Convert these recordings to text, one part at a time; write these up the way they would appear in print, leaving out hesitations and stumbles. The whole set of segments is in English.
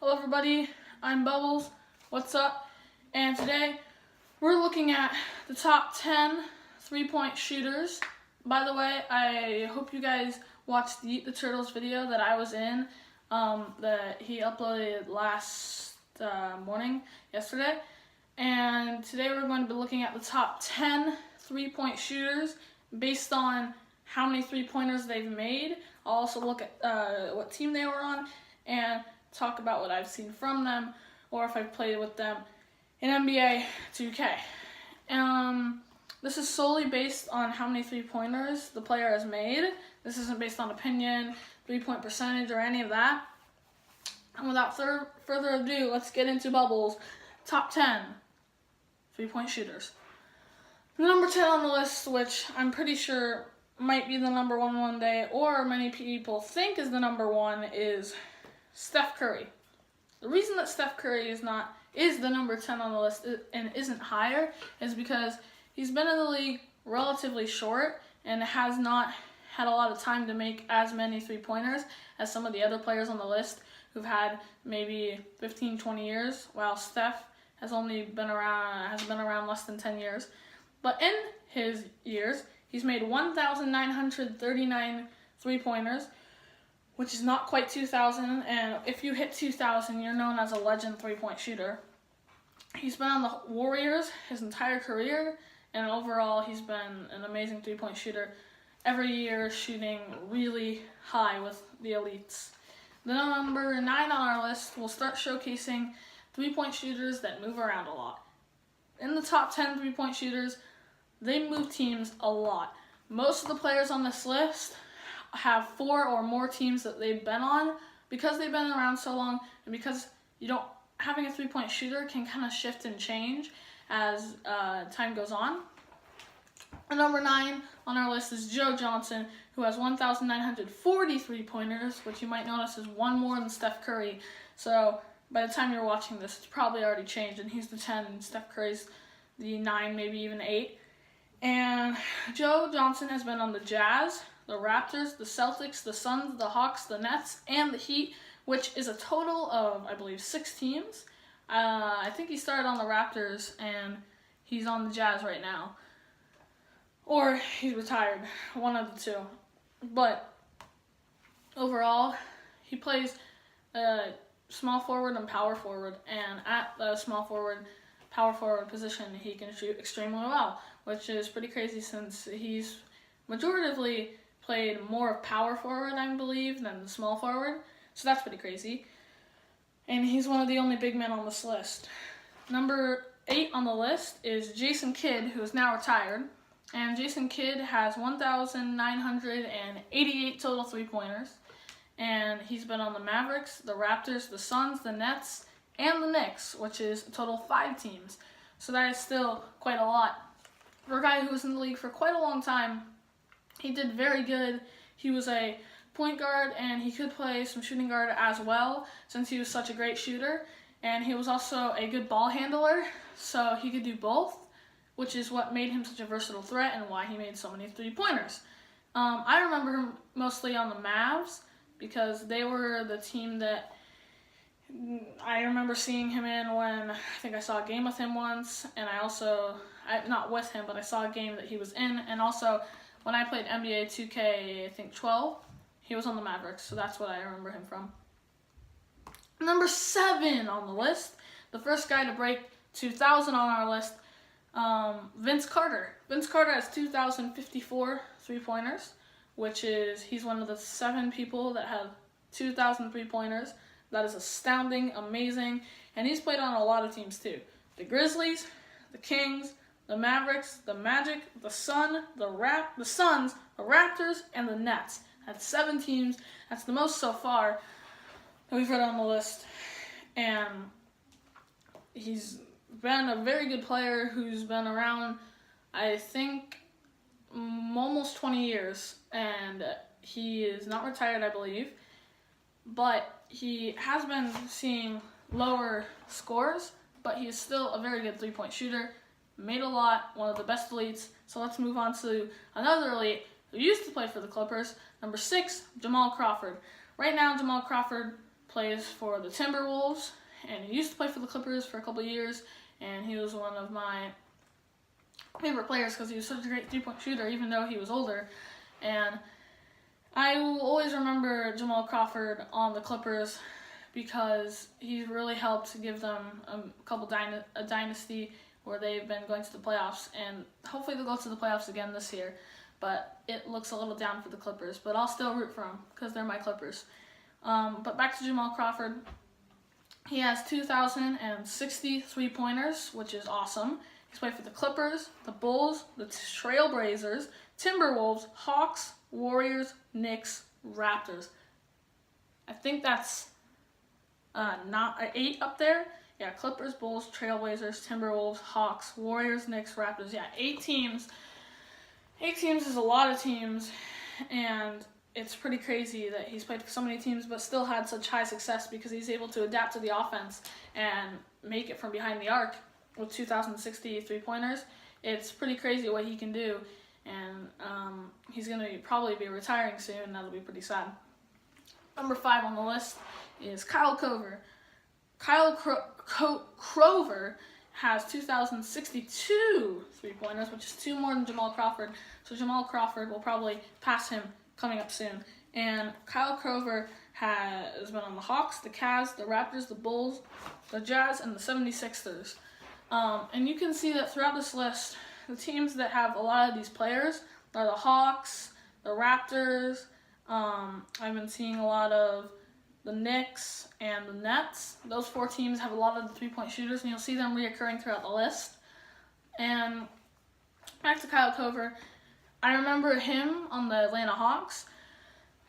Hello everybody, I'm Bubbles. What's up? And today we're looking at the top 10 3-point shooters. By the way, I hope you guys watched the Eat the Turtles video that I was in, that he uploaded last yesterday. And today we're going to be looking at the top 10 3-point shooters based on how many 3-pointers they've made. I'll also look at what team they were on and talk about what I've seen from them or if I've played with them in NBA 2K. This is solely based on how many 3-pointers the player has made. This isn't based on opinion, 3-point percentage, or any of that. And without further ado, let's get into Bubbles' top 10 3-point shooters. The number 10 on the list, which I'm pretty sure might be the number one day, or many people think is the number one, is Steph Curry. The reason that Steph Curry is the number 10 on the list and isn't higher is because he's been in the league relatively short and has not had a lot of time to make as many 3-pointers as some of the other players on the list who've had maybe 15, 20 years, while Steph has been around less than 10 years. But in his years, he's made 1,939 3-pointers, which is not quite 2,000, and if you hit 2,000, you're known as a legend 3-point shooter. He's been on the Warriors his entire career, and overall he's been an amazing 3-point shooter, every year shooting really high with the elites. The number 9 on our list will start showcasing 3-point shooters that move around a lot. In the top 10 3-point shooters, they move teams a lot. Most of the players on this list have 4 or more teams that they've been on because they've been around so long, and because having a 3-point shooter can kind of shift and change as time goes on. And number 9 on our list is Joe Johnson, who has 1,940 3-pointers, which you might notice is one more than Steph Curry. So by the time you're watching this, it's probably already changed, and he's the 10, and Steph Curry's the 9, maybe even 8. And Joe Johnson has been on the Jazz, the Raptors, the Celtics, the Suns, the Hawks, the Nets, and the Heat, which is a total of, I believe, 6 teams. I think he started on the Raptors, and he's on the Jazz right now. Or he's retired, one of the two. But overall, he plays small forward and power forward, and at the small forward, power forward position, he can shoot extremely well, which is pretty crazy since he's majoritively played more of power forward, I believe, than the small forward. So that's pretty crazy. And he's one of the only big men on this list. Number 8 on the list is Jason Kidd, who is now retired. And Jason Kidd has 1,988 total 3-pointers. And he's been on the Mavericks, the Raptors, the Suns, the Nets, and the Knicks, which is a total of 5 teams. So that is still quite a lot. For a guy who was in the league for quite a long time, he did very good. He was a point guard, and he could play some shooting guard as well, since he was such a great shooter. And he was also a good ball handler, so he could do both, which is what made him such a versatile threat and why he made so many 3-pointers. I remember him mostly on the Mavs, because they were the team that I remember seeing him in when I think I saw a game with him once, and not with him, but I saw a game that he was in, and also when I played NBA 2K, I think 12, he was on the Mavericks, so that's what I remember him from. Number 7 on the list, the first guy to break 2,000 on our list, Vince Carter. Vince Carter has 2,054 3-pointers, which is, he's one of the 7 people that have 2,000 3-pointers. That is astounding, amazing, and he's played on a lot of teams too. The Grizzlies, the Kings, the Mavericks, the Magic, the Suns, the Raptors, and the Nets. That's 7 teams. That's the most so far that we've read on the list. And he's been a very good player who's been around, I think, almost 20 years. And he is not retired, I believe. But he has been seeing lower scores, but he is still a very good 3-point shooter. Made a lot, one of the best elites. So let's move on to another elite who used to play for the Clippers. Number 6, Jamal Crawford. Right now, Jamal Crawford plays for the Timberwolves, and he used to play for the Clippers for a couple of years, and he was one of my favorite players because he was such a great three-point shooter, even though he was older. And I will always remember Jamal Crawford on the Clippers because he really helped give them a dynasty where they've been going to the playoffs, and hopefully they'll go to the playoffs again this year. But it looks a little down for the Clippers, but I'll still root for them because they're my Clippers. But back to Jamal Crawford. He has 2,060 three-pointers, which is awesome. He's played for the Clippers, the Bulls, the Trailblazers, Timberwolves, Hawks, Warriors, Knicks, Raptors. I think that's not 8 up there. Yeah, Clippers, Bulls, Trailblazers, Timberwolves, Hawks, Warriors, Knicks, Raptors. Yeah, 8 teams. 8 teams is a lot of teams, and it's pretty crazy that he's played for so many teams but still had such high success because he's able to adapt to the offense and make it from behind the arc with 2,060 three-pointers. It's pretty crazy what he can do, and he's going to probably be retiring soon, and that'll be pretty sad. Number 5 on the list is Kyle Korver. Kyle Korver has 2,062 three-pointers, which is 2 more than Jamal Crawford. So Jamal Crawford will probably pass him coming up soon. And Kyle Korver has been on the Hawks, the Cavs, the Raptors, the Bulls, the Jazz, and the 76ers. And you can see that throughout this list, the teams that have a lot of these players are the Hawks, the Raptors. I've been seeing a lot of the Knicks and the Nets. Those 4 teams have a lot of the three-point shooters, and you'll see them reoccurring throughout the list. And back to Kyle Korver, I remember him on the Atlanta Hawks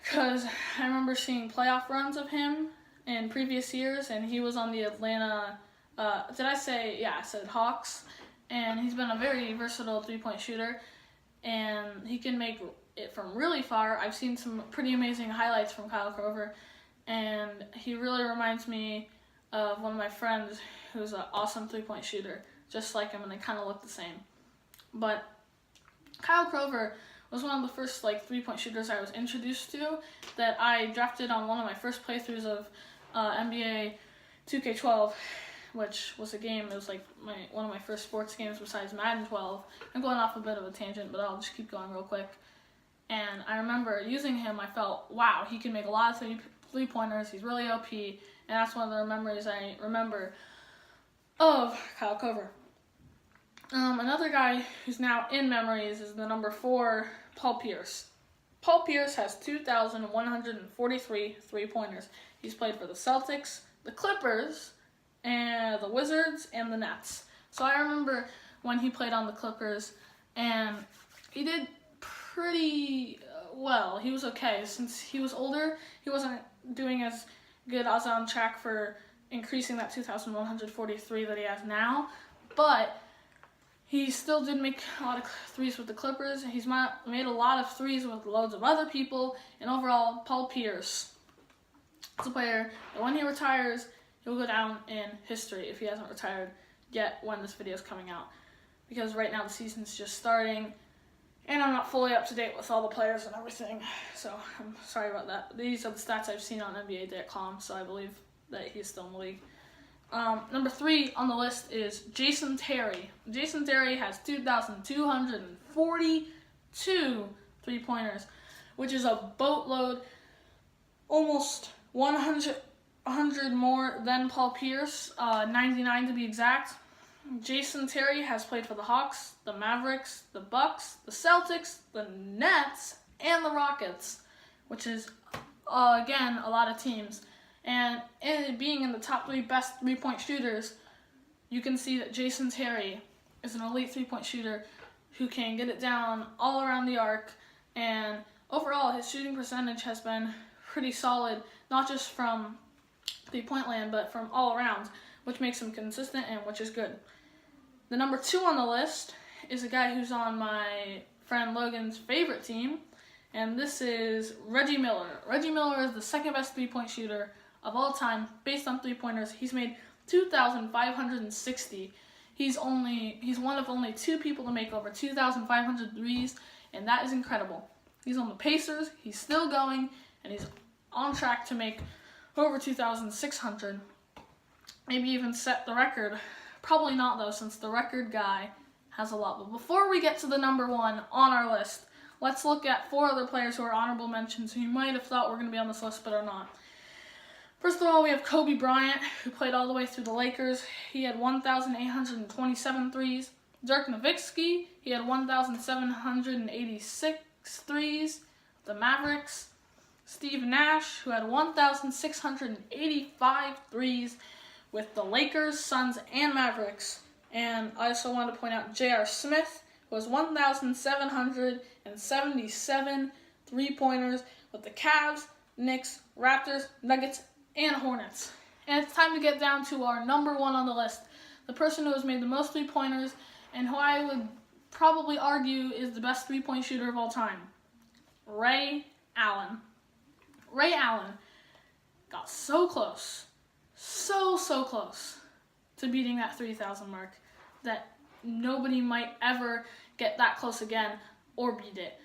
because I remember seeing playoff runs of him in previous years, and he was on the Atlanta, I said Hawks, and he's been a very versatile three-point shooter, and he can make it from really far. I've seen some pretty amazing highlights from Kyle Korver, and he really reminds me of one of my friends who's an awesome three-point shooter, just like him, and they kind of look the same. But Kyle Korver was one of the first three-point shooters I was introduced to that I drafted on one of my first playthroughs of NBA 2K12, which was a game. It was one of my first sports games besides Madden 12. I'm going off a bit of a tangent, but I'll just keep going real quick. And I remember using him, I felt, wow, he can make a lot of three-pointers. He's really OP, and that's one of the memories I remember of Kyle Korver. Another guy who's now in memories is the number 4, Paul Pierce. Paul Pierce has 2,143 three-pointers. He's played for the Celtics, the Clippers, and the Wizards, and the Nets. So I remember when he played on the Clippers, and he did pretty well. He was okay. Since he was older, he wasn't doing as good as on track for increasing that 2,143 that he has now, but he still did make a lot of threes with the Clippers. He's made a lot of threes with loads of other people, and overall, Paul Pierce is a player that when he retires, he'll go down in history if he hasn't retired yet when this video is coming out. Because right now the season's just starting, and I'm not fully up to date with all the players and everything, so I'm sorry about that. These are the stats I've seen on NBA.com, so I believe that he's still in the league. Number 3 on the list is Jason Terry. Jason Terry has 2,242 three-pointers, which is a boatload, almost 100 more than Paul Pierce, 99 to be exact. Jason Terry has played for the Hawks, the Mavericks, the Bucks, the Celtics, the Nets, and the Rockets, which is, again, a lot of teams. And being in the top 3 best three-point shooters, you can see that Jason Terry is an elite three-point shooter who can get it down all around the arc. And overall, his shooting percentage has been pretty solid, not just from three-point land, but from all around, which makes him consistent and which is good. The number 2 on the list is a guy who's on my friend Logan's favorite team, and this is Reggie Miller. Reggie Miller is the second best three-point shooter of all time based on three-pointers. He's made 2,560. He's one of only 2 people to make over 2,500 threes, and that is incredible. He's on the Pacers, he's still going, and he's on track to make over 2,600. Maybe even set the record. Probably not though, since the record guy has a lot. But before we get to the number one on our list, let's look at 4 other players who are honorable mentions who you might have thought were going to be on this list but are not. First of all, we have Kobe Bryant, who played all the way through the Lakers. He had 1,827 threes. Dirk Nowitzki, he had 1,786 threes. The Mavericks. Steve Nash, who had 1,685 threes with the Lakers, Suns, and Mavericks. And I also want to point out J.R. Smith, who has 1,777 three-pointers with the Cavs, Knicks, Raptors, Nuggets, and Hornets. And it's time to get down to our number one on the list, the person who has made the most three-pointers and who I would probably argue is the best three-point shooter of all time, Ray Allen. Ray Allen got so close, so close to beating that 3,000 mark that nobody might ever get that close again or beat it.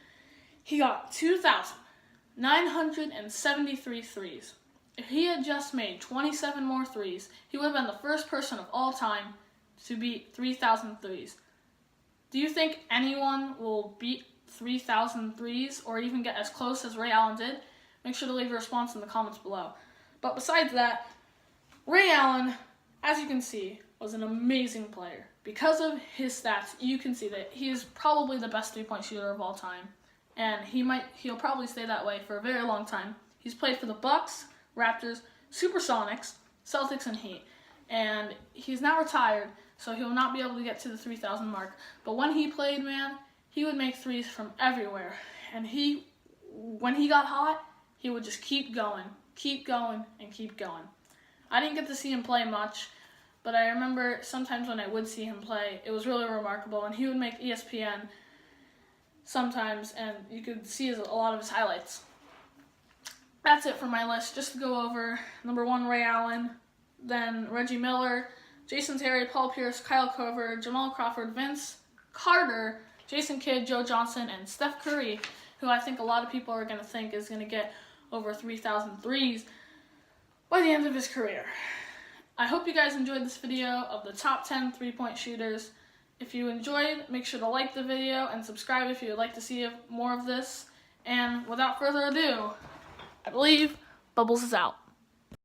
He got 2,973 threes. If he had just made 27 more threes, he would have been the first person of all time to beat 3,000 threes. Do you think anyone will beat 3,000 threes or even get as close as Ray Allen did? Make sure to leave a response in the comments below. But besides that, Ray Allen, as you can see, was an amazing player. Because of his stats, you can see that he is probably the best three-point shooter of all time. And he'll probably stay that way for a very long time. He's played for the Bucks, Raptors, Supersonics, Celtics, and Heat. And he's now retired, so he'll not be able to get to the 3,000 mark. But when he played, man, he would make threes from everywhere. And when he got hot, he would just keep going, and keep going. I didn't get to see him play much, but I remember sometimes when I would see him play, it was really remarkable. And he would make ESPN sometimes, and you could see a lot of his highlights. That's it for my list. Just to go over, number one, Ray Allen, then Reggie Miller, Jason Terry, Paul Pierce, Kyle Korver, Jamal Crawford, Vince Carter, Jason Kidd, Joe Johnson, and Steph Curry, who I think a lot of people are going to think is going to get over 3,000 threes by the end of his career. I hope you guys enjoyed this video of the top 10 three-point shooters. If you enjoyed, make sure to like the video and subscribe if you would like to see more of this. And without further ado, I believe Bubbles is out.